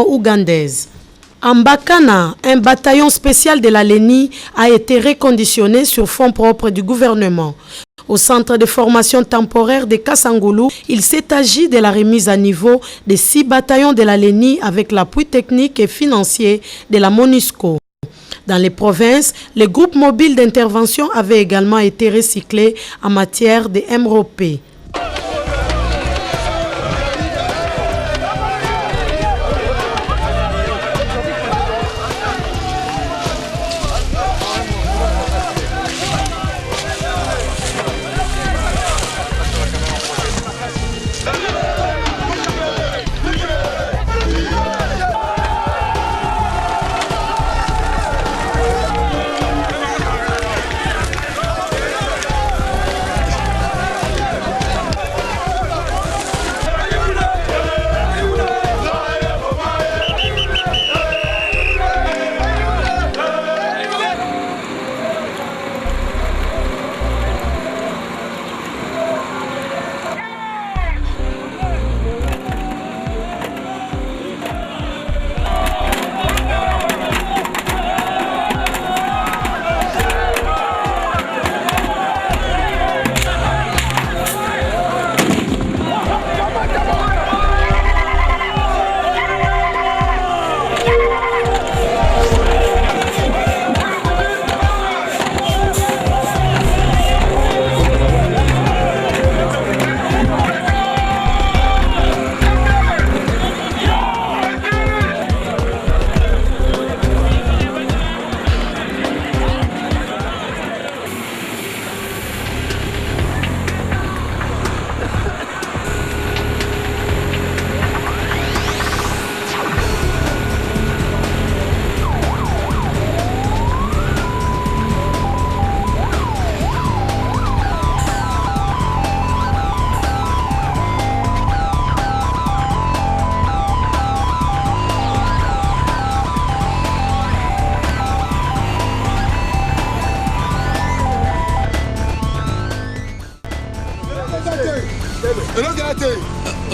ougandaise. En Bakana, un bataillon spécial de la LENI a été reconditionné sur fonds propres du gouvernement. Au centre de formation temporaire de Kassangoulou, il s'est agi de la remise à niveau des 6 bataillons de la LENI avec l'appui technique et financier de la MONUSCO. Dans les provinces, les groupes mobiles d'intervention avaient également été recyclés en matière de MROP.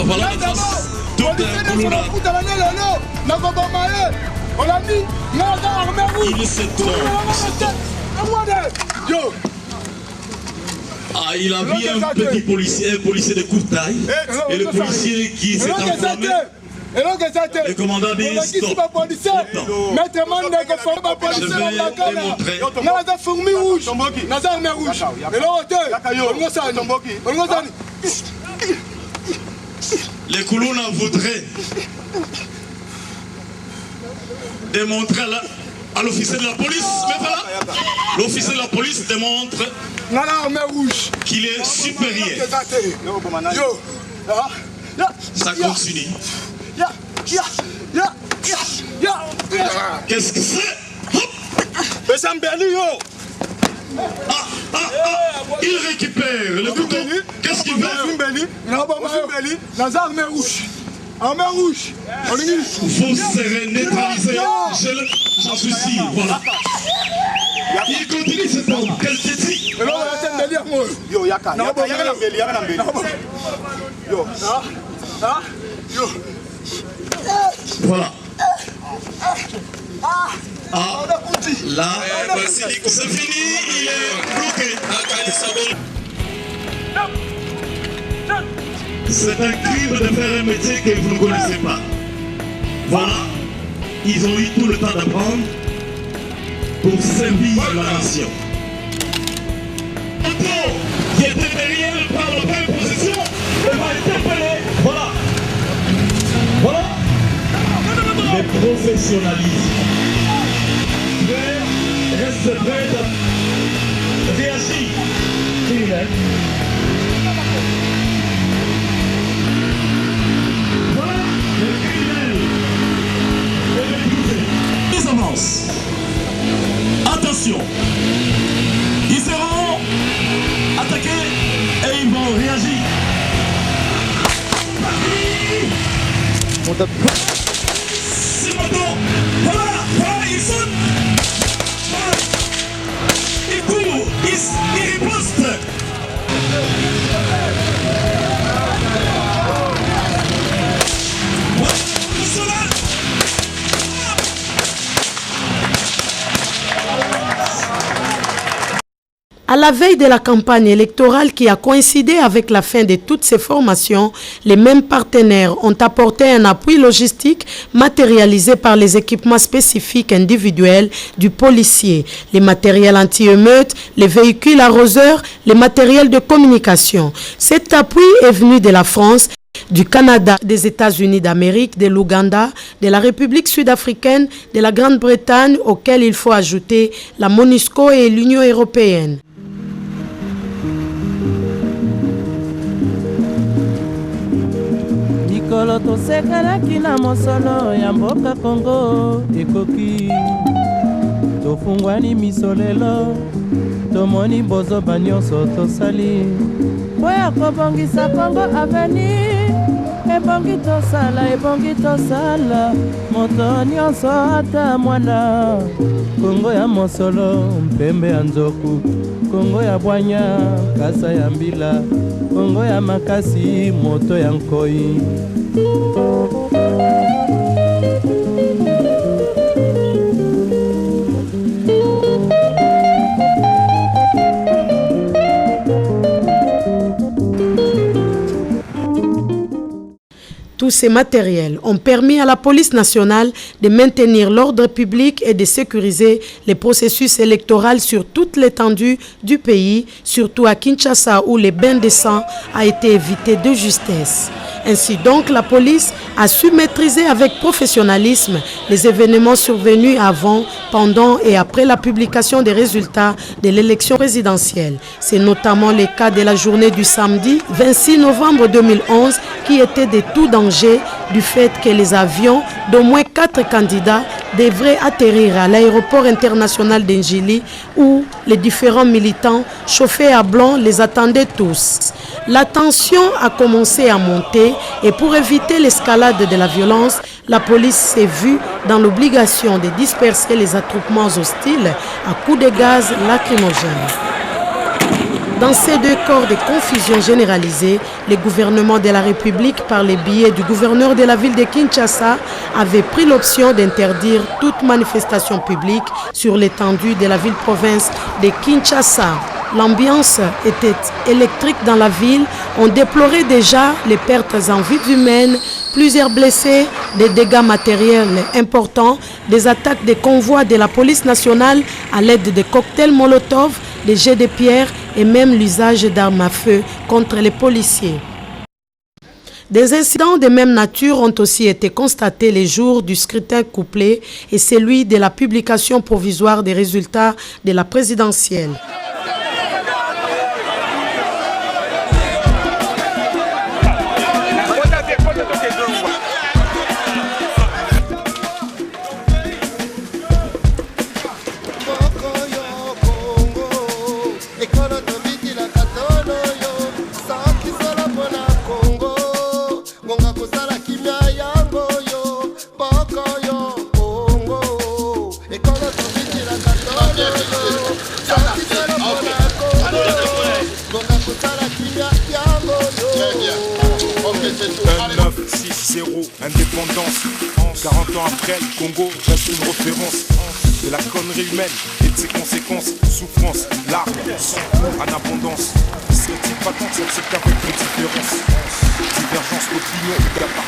Voilà notre toute il se trompe. Ah, il a vu un petit policier, un policier de courte taille, et le policier qui s'est enflammé. Le commandant dit stop. Les Koulouna voudraient démontrer à l'officier de la police, mais voilà, l'officier de la police démontre qu'il est supérieur. Ça continue. Qu'est-ce que c'est? Il récupère le couteau. Qu'est-ce qu'il veut? Vous serez neutralisé. J'en suis sûr. Voilà. Il continue cet homme. Quel tétis? Voilà. Ah, là, c'est fini, il est bloqué. C'est un crime de faire un métier que vous ne connaissez pas. Voilà, ils ont eu tout le temps d'apprendre pour servir la nation. Otto, qui était derrière par la même position, va interpeller. Voilà. Voilà. Le professionnalisme. Reste prêt à réagir. Voilà le criminel. Et le poussé. Ils avancent. Attention. Ils seront attaqués et ils vont réagir. C'est maintenant. Voilà, voilà, ils sautent. Ils courent, ils ripostent. la veille de la campagne électorale qui a coïncidé avec la fin de toutes ces formations, les mêmes partenaires ont apporté un appui logistique matérialisé par les équipements spécifiques individuels du policier, les matériels anti-émeutes, les véhicules arroseurs, les matériels de communication. Cet appui est venu de la France, du Canada, des États-Unis d'Amérique, de l'Ouganda, de la République sud-africaine, de la Grande-Bretagne, auquel il faut ajouter la MONUSCO et l'Union européenne. Mikolo tosekelaki na mosolo ya mboka Kongo ekoki tofungwani misolelo tomoni bozoba nyonso tosali po ya kobongisa Kongo aveni ebongi tosala moto nyonso ata mwana Kongo ya mosolo mpembe ya nzoku Kongo ya bwanya kasa ya mbila Kongo ya makasi moto ya nkoi. Tous ces matériels ont permis à la police nationale de maintenir l'ordre public et de sécuriser les processus électoraux sur toute l'étendue du pays, surtout à Kinshasa où les bains de sang a été évité de justesse. Ainsi donc, la police a su maîtriser avec professionnalisme les événements survenus avant, pendant et après la publication des résultats de l'élection présidentielle. C'est notamment le cas de la journée du samedi 26 novembre 2011 qui était de tout danger du fait que les avions d'au moins 4 candidats devraient atterrir à l'aéroport international d'Njili où les différents militants chauffés à blanc les attendaient tous. La tension a commencé à monter et pour éviter l'escalade de la violence, la police s'est vue dans l'obligation de disperser les attroupements hostiles à coups de gaz lacrymogène. Dans ces deux corps de confusion généralisée, le gouvernement de la République, par le biais du gouverneur de la ville de Kinshasa, avait pris l'option d'interdire toute manifestation publique sur l'étendue de la ville-province de Kinshasa. L'ambiance était électrique dans la ville. On déplorait déjà les pertes en vies humaines, plusieurs blessés, des dégâts matériels importants, des attaques de convois de la police nationale à l'aide de cocktails Molotov, des jets de pierre et même l'usage d'armes à feu contre les policiers. Des incidents de même nature ont aussi été constatés les jours du scrutin couplé et celui de la publication provisoire des résultats de la présidentielle. Indépendance, 40 ans après, le Congo reste une référence de la connerie humaine et de ses conséquences, souffrance, larmes, en abondance. Ce type patente s'accepte avec les différences, divergence d'opinion de la part.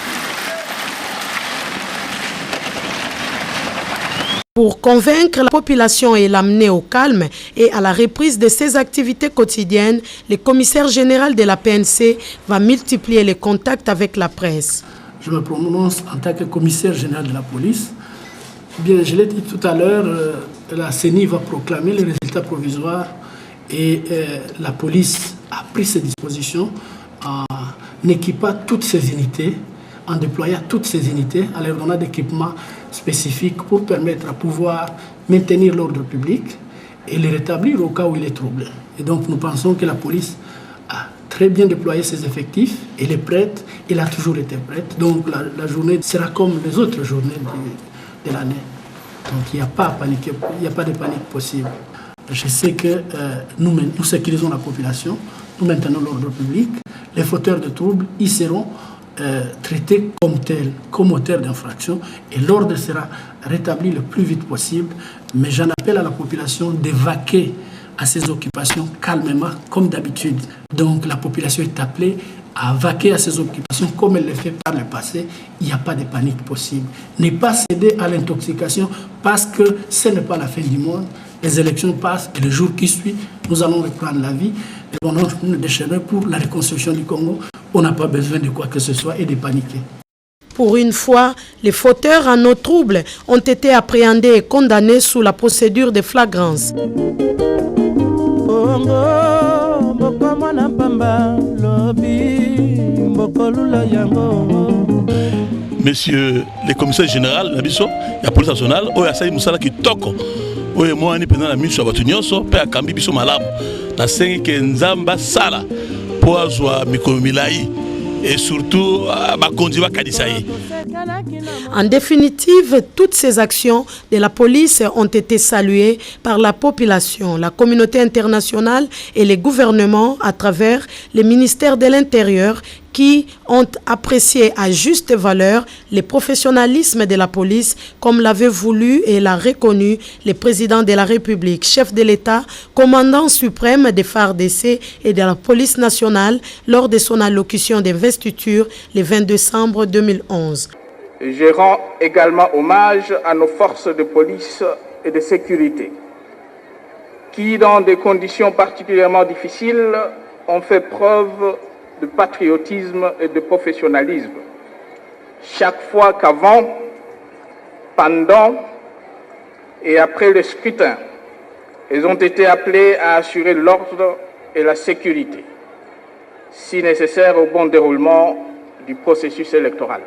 Pour convaincre la population et l'amener au calme et à la reprise de ses activités quotidiennes, le commissaire général de la PNC va multiplier les contacts avec la presse. Je me prononce en tant que commissaire général de la police. Bien, je l'ai dit tout à l'heure, la CENI va proclamer les résultats provisoires et la police a pris ses dispositions en équipant toutes ses unités, en déployant toutes ces unités, en leur donnant des équipements spécifiques pour permettre à pouvoir maintenir l'ordre public et le rétablir au cas où il est troublé. Et donc nous pensons que la police a très bien déployé ses effectifs, elle est prête, elle a toujours été prête. Donc la journée sera comme les autres journées de l'année. Donc il n'y a pas à paniquer, il n'y a pas de panique possible. Je sais que nous sécurisons la population, nous maintenons l'ordre public, les fauteurs de troubles, ils seront traités comme tels, comme auteurs d'infraction, et l'ordre sera rétabli le plus vite possible. Mais j'en appelle à la population d'évacuer à ses occupations calmement, comme d'habitude. Donc la population est appelée à vaquer à ses occupations comme elle le fait par le passé. Il n'y a pas de panique possible. Ne pas céder à l'intoxication parce que ce n'est pas la fin du monde. Les élections passent et le jour qui suit, nous allons reprendre la vie. Et on a nous déchaîner pour la reconstruction du Congo. On n'a pas besoin de quoi que ce soit et de paniquer. Pour une fois, les fauteurs en eau trouble ont été appréhendés et condamnés sous la procédure de flagrance. Monsieur le commissaire général, la police nationale, il y a Saïd Moussala qui toque. Il y a moi pendant la mission à Batunyoso, puis à Kambi biso malamu. Na sengi ke nzamba sala pour azwa mikomilai et surtout bakonzi bakadisaye. En définitive, toutes ces actions de la police ont été saluées par la population, la communauté internationale et les gouvernements à travers les ministères de l'Intérieur qui ont apprécié à juste valeur le professionnalisme de la police comme l'avait voulu et l'a reconnu le président de la République, chef de l'État, commandant suprême des FARDC et de la police nationale lors de son allocution d'investiture le 20 décembre 2011. Je rends également hommage à nos forces de police et de sécurité qui, dans des conditions particulièrement difficiles, ont fait preuve de patriotisme et de professionnalisme. Chaque fois qu'avant, pendant et après le scrutin, elles ont été appelées à assurer l'ordre et la sécurité, si nécessaire au bon déroulement du processus électoral.